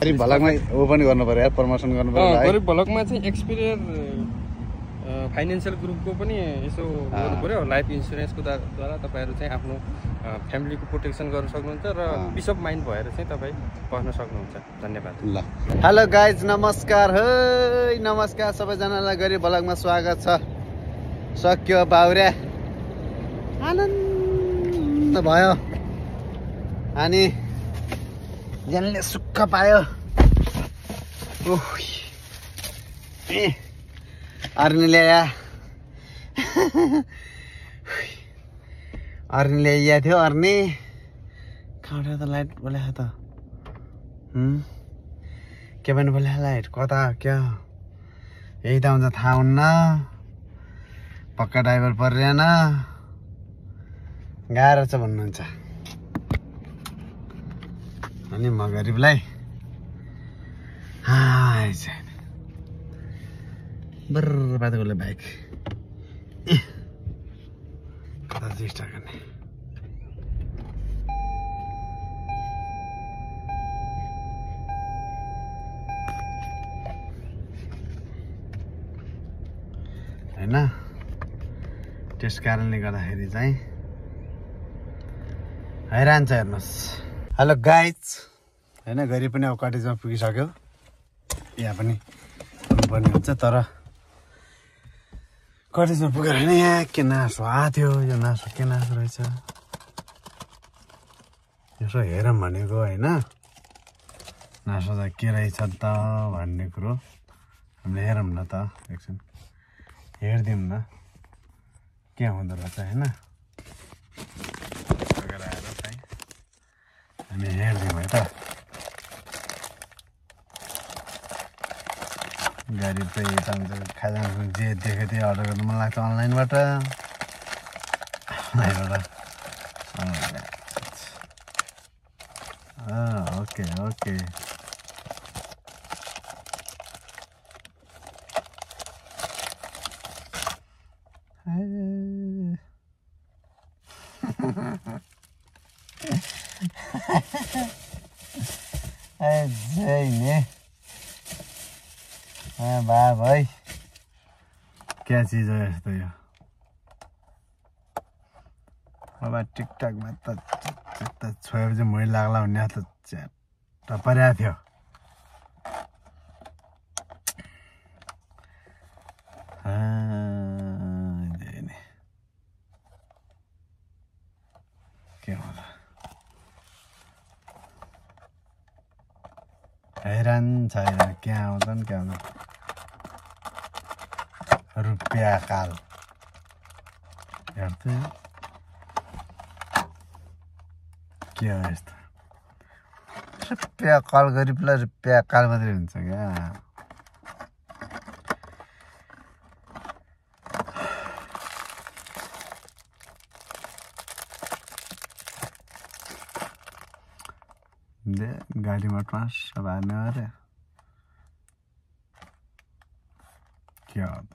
गरीब भलकमा ऊ पनि गर्नु पर्यो यार, प्रमोसन गर्नु पर्यो। गरीब भलकमा चाहिँ एक्सपिरियर फाइनेन्शियल ग्रुपको पनि यसो गर्नु पर्यो। लाइफ इन्सुरेन्सको द्वारा तपाईँहरू चाहिँ आफ्नो फ्यामिलीको प्रोटेक्सन गर्न सक्नुहुन्छ र पिस अफ माइन्ड भएर चाहिँ तपाईँ बस्न सक्नुहुन्छ। धन्यवाद। ल हेलो गाइज, नमस्कार। है नमस्कार सबैजनालाई, गरीब भलकमा स्वागत छ। सक्यो बाउरे, आनन्द भयो अनि ज्यानले सुख पायो। अर्नी ल्याया अर्नी ल्याइया थियो। अर्नी कहाँबाट त लाइट बोलाएको त के पनि बोलायो लाइट कता क्या यही त हुन्छ थाहा हुन्न। पक्का ड्राइभर परेन, गाह्रो छ भन्नुहुन्छ। अनि म गरिबलाई बर्बाद गर्नु बाइक कता चेष्टा गर्ने। होइन त्यस कारणले गर्दाखेरि चाहिँ हैरान छ। हेर्नुहोस्, हेलो गाइज, होइन गरी पनि अब कटेजमा पुगिसक्यो। यहाँ पनि पुग्नुपर्ने हुन्छ, तर कटेजमा पुगेर होइन यहाँ के नासो आएको थियो। यो नासो के नासो रहेछ यसो हेरौँ भनेको होइन। नासो त के रहेछ त भन्ने कुरो हामीले हेरौँ न त, एकछिन हेरिदिउँ न के हुँदो रहेछ होइन। आएर चाहिँ हामी हेरिदिउँ है त। गाडी चाहिँ खाजा जे देखेको थिएँ अर्डर गर्नु मन लाग्छ अनलाइनबाट। ओके ओके वाह भाइ क्या चिज हो यस्तो। यो अब टिकटकमा त छोएपछि मैला लाग्ला भन्ने त च्याट परेको थियो। के होला हैरान छ यहाँ क्या आउँछन् क्या आउँछ। रुपियाँ काल हेर्थ्यो के हो यस्तो। रुपियाँ कल गरिबलाई रुपियाँ काल मात्रै हुन्छ क्या। दे गाडीमा ट्रान्स अब हान्ने अरे क्या हो त।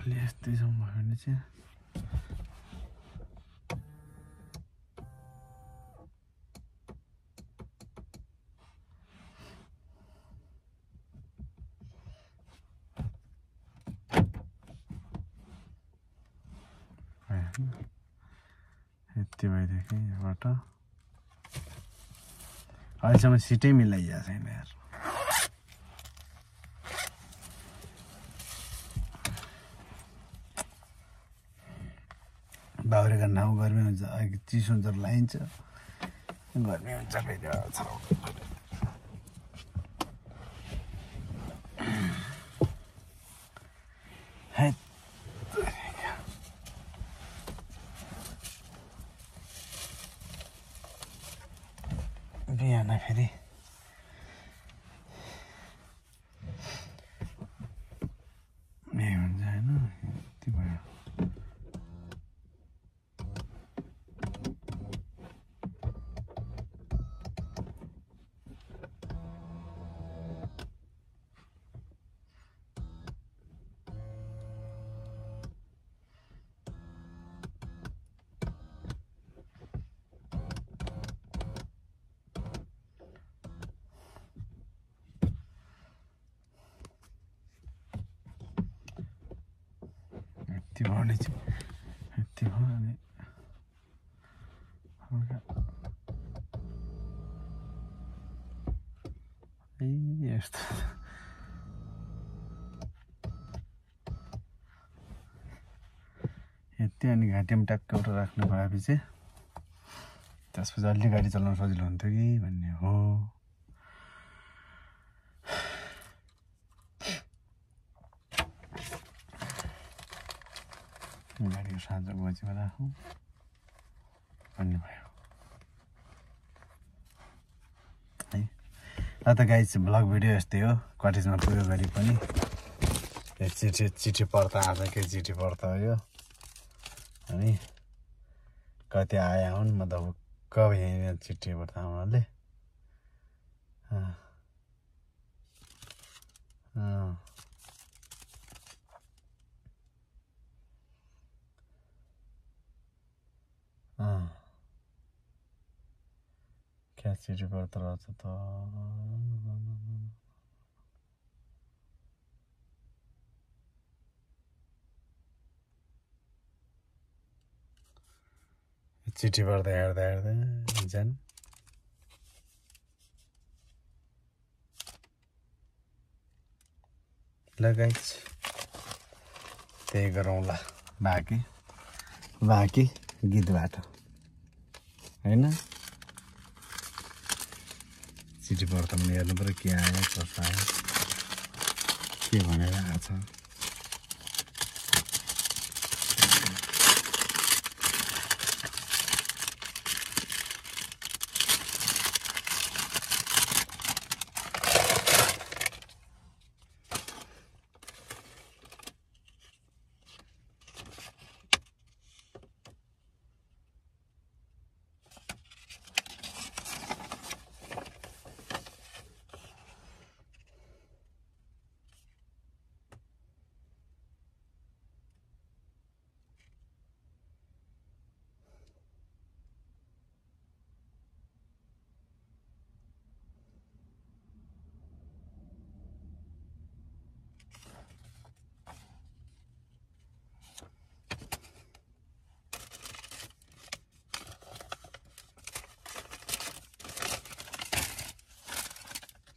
यस्तै छ भयो भने चाहिँ यति भइदेखि यहाँबाट अहिलेसम्म सिटै मिलाइएको छैन यार। बाहुरेको नाउ गर्मी हुन्छ, अघि चिसो हुन्छ लाइन्छ, गर्मी हुन्छ बिहान फेरि हुन्छ होइन, यति भयो। यति भयो अनि यस्तो यति अनि घाँटीमा ट्याक्क राख्नु भएपछि त्यसपछि अलि गाडी चलाउन सजिलो हुन्थ्यो कि भन्ने हो। गाडीको साँझ बजीमा राखौँ भन्ने भयो है। र त गाइस भ्लग भिडियो यस्तै हो। कटेजमा पुग्यो गरी पनि चिठी पर्ता आज के चिठी पर्ता हो यो, अनि कति आया हुन् म त कब यहीँ चिठी पर्ता उनीहरूले। क्या चिठी पर्ता रहेछ त, चिठी पर्दा हेर्दा जान ल गाइस त्यही गरौँला। बाँकी गीतबाट होइन, चिठी पर्दा पनि हेर्नु पऱ्यो के आयो कस्तो आयो के भनेर आएको छ।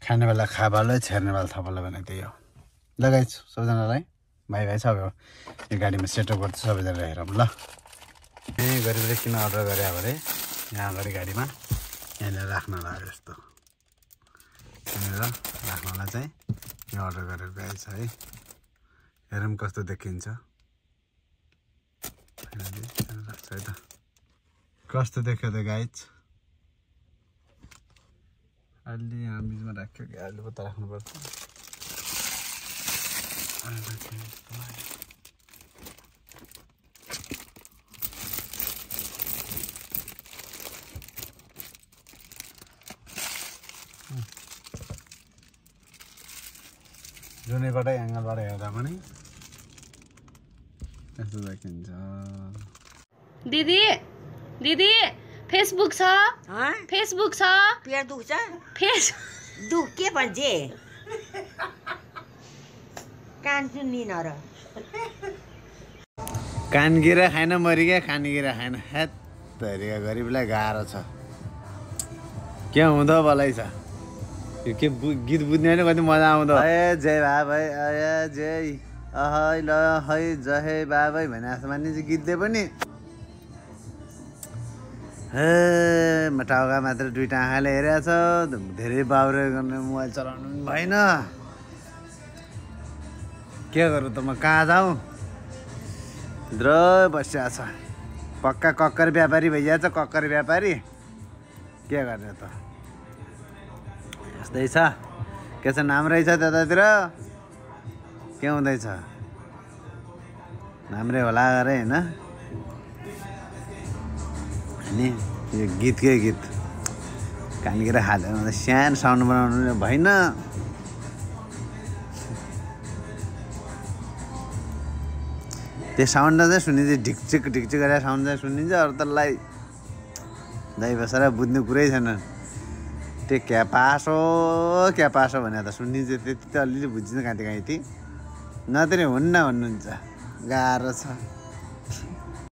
खाने बेला खाबालो, छेर्ने बेला थपालो भने त्यही हो। लगाइछु सबैजनालाई भाइ सबै हो। यो गाडीमा सेटअप गर्छु सबैजना हेरौँ ल। गरिबले किन अर्डर गरे अरे यहाँ अगाडि गाडीमा यहाँनिर राख्नलाई यस्तो यहाँनिर राख्नलाई चाहिँ यो अर्डर गरेर गएछ है। हेरौँ कस्तो देखिन्छ है त, कस्तो देख्यो त गाइज। अलि यहाँ बिचमा राख्यो कि अलि पत्ता राख्नुपर्छ। जुनैबाटै एङ्गलबाट हेर्दा पनि यस्तो देखिन्छ। दिदी दिदी फेसबुक छ, फेसबुक छ। पेट दुख्छ, फेस दुख के भन्छ कान सुन्दिन र कानगिरा खाएन मरिगा, खानेगिरा खाएन। हेत धरिका गरिबलाई गाह्रो छ। के हुँदो भलै छ यो के गीत बुझ्ने होइन कति मजा आउँदो ए जय बाबै ए जय अहै ल है जय बाबै भने जस्तो मानिन्छ गीतले पनि हे मटाउका मात्र दुईटा आँखाले हेरेको छ धेरै बाउरे गर्ने मोबाइल चलाउनु पनि भएन के गरौँ त म कहाँ जाउँ भित्र बसिरहेको छ पक्का कक्कर व्यापारी भइरहेछ कक्कर व्यापारी के गर्ने त यस्तै छ के छ नाम रहेछ त्यतातिर के हुँदैछ राम्रै होला अरे होइन अनि यो गीतकै गीत कानकेर हालेर सानो साउन्ड बनाउनु भएन त्यो साउन्ड चाहिँ सुनिन्छ ढिकचिक ढिकचिक गरेर साउन्ड चाहिँ सुनिन्छ अरू तलाई दाइ बसेर बुझ्ने कुरै छैन त्यो क्या पासो भनेर त सुनिन्छ त्यति त अलिअलि बुझिन्छ काँति नत्र हुन्न भन्नुहुन्छ गाह्रो छ